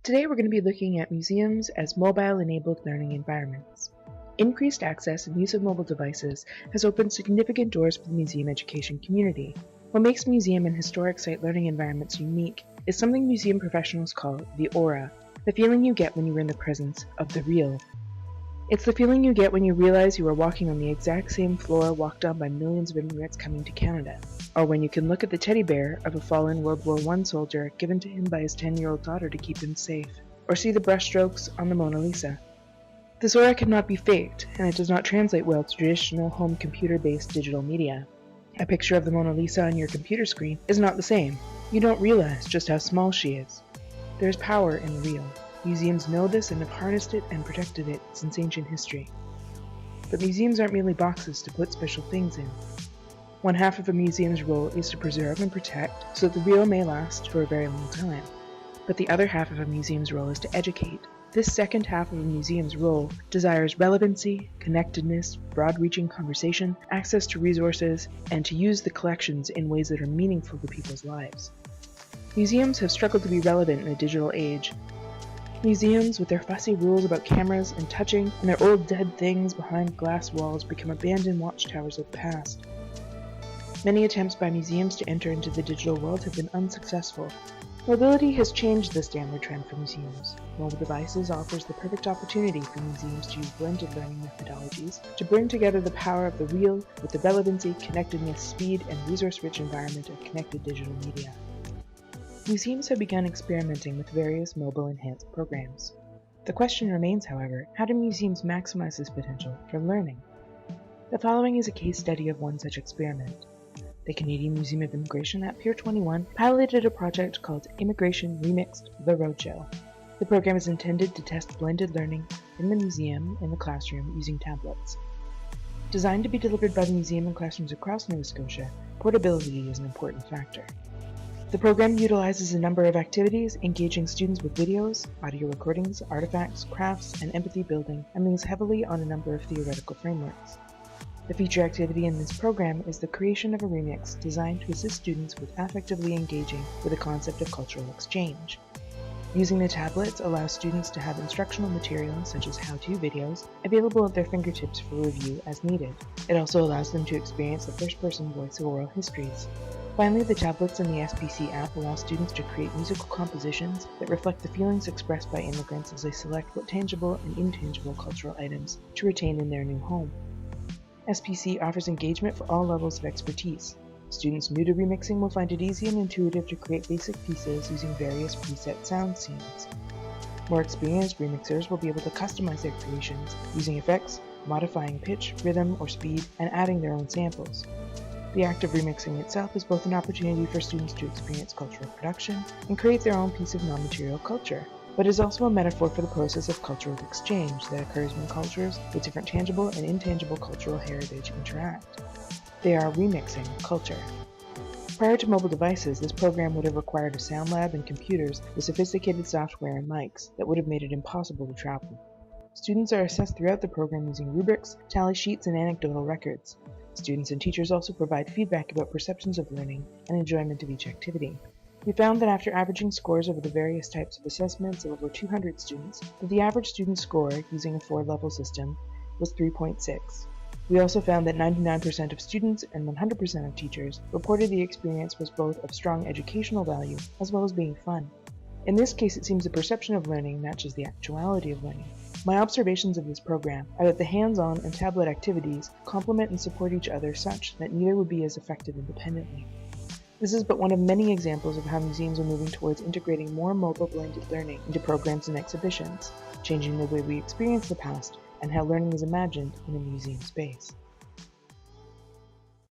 Today we're going to be looking at museums as mobile-enabled learning environments. Increased access and use of mobile devices has opened significant doors for the museum education community. What makes museum and historic site learning environments unique is something museum professionals call the aura, the feeling you get when you're in the presence of the real. It's the feeling you get when you realize you are walking on the exact same floor walked on by millions of immigrants coming to Canada, or when you can look at the teddy bear of a fallen World War I soldier given to him by his 10-year-old daughter to keep him safe, or see the brushstrokes on the Mona Lisa. This aura cannot be faked, and it does not translate well to traditional home computer-based digital media. A picture of the Mona Lisa on your computer screen is not the same. You don't realize just how small she is. There is power in the real. Museums know this and have harnessed it and protected it since ancient history. But museums aren't merely boxes to put special things in. One half of a museum's role is to preserve and protect so that the real may last for a very long time. But the other half of a museum's role is to educate. This second half of a museum's role desires relevancy, connectedness, broad-reaching conversation, access to resources, and to use the collections in ways that are meaningful to people's lives. Museums have struggled to be relevant in a digital age. Museums, with their fussy rules about cameras and touching, and their old dead things behind glass walls, become abandoned watchtowers of the past. Many attempts by museums to enter into the digital world have been unsuccessful. Mobility has changed this downward trend for museums. Mobile devices offers the perfect opportunity for museums to use blended learning methodologies to bring together the power of the real with the relevancy, connectedness, speed, and resource-rich environment of connected digital media. Museums have begun experimenting with various mobile-enhanced programs. The question remains, however, how do museums maximize this potential for learning? The following is a case study of one such experiment. The Canadian Museum of Immigration at Pier 21 piloted a project called Immigration Remixed The Roadshow. The program is intended to test blended learning in the museum and the classroom using tablets. Designed to be delivered by the museum and classrooms across Nova Scotia, portability is an important factor. The program utilizes a number of activities, engaging students with videos, audio recordings, artifacts, crafts, and empathy building, and leans heavily on a number of theoretical frameworks. The feature activity in this program is the creation of a remix designed to assist students with affectively engaging with the concept of cultural exchange. Using the tablets allows students to have instructional materials such as how-to videos available at their fingertips for review as needed. It also allows them to experience the first-person voice of oral histories. Finally, the tablets and the SPC app allow students to create musical compositions that reflect the feelings expressed by immigrants as they select what tangible and intangible cultural items to retain in their new home. SPC offers engagement for all levels of expertise. Students new to remixing will find it easy and intuitive to create basic pieces using various preset sound scenes. More experienced remixers will be able to customize their creations using effects, modifying pitch, rhythm, or speed, and adding their own samples. The act of remixing itself is both an opportunity for students to experience cultural production and create their own piece of non-material culture, but is also a metaphor for the process of cultural exchange that occurs when cultures with different tangible and intangible cultural heritage interact. They are remixing culture. Prior to mobile devices, this program would have required a sound lab and computers with sophisticated software and mics that would have made it impossible to travel. Students are assessed throughout the program using rubrics, tally sheets, and anecdotal records. Students and teachers also provide feedback about perceptions of learning and enjoyment of each activity. We found that after averaging scores over the various types of assessments of over 200 students, that the average student score, using a 4-level system, was 3.6. We also found that 99% of students and 100% of teachers reported the experience was both of strong educational value as well as being fun. In this case, it seems the perception of learning matches the actuality of learning. My observations of this program are that the hands-on and tablet activities complement and support each other such that neither would be as effective independently. This is but one of many examples of how museums are moving towards integrating more mobile blended learning into programs and exhibitions, changing the way we experience the past and how learning is imagined in a museum space.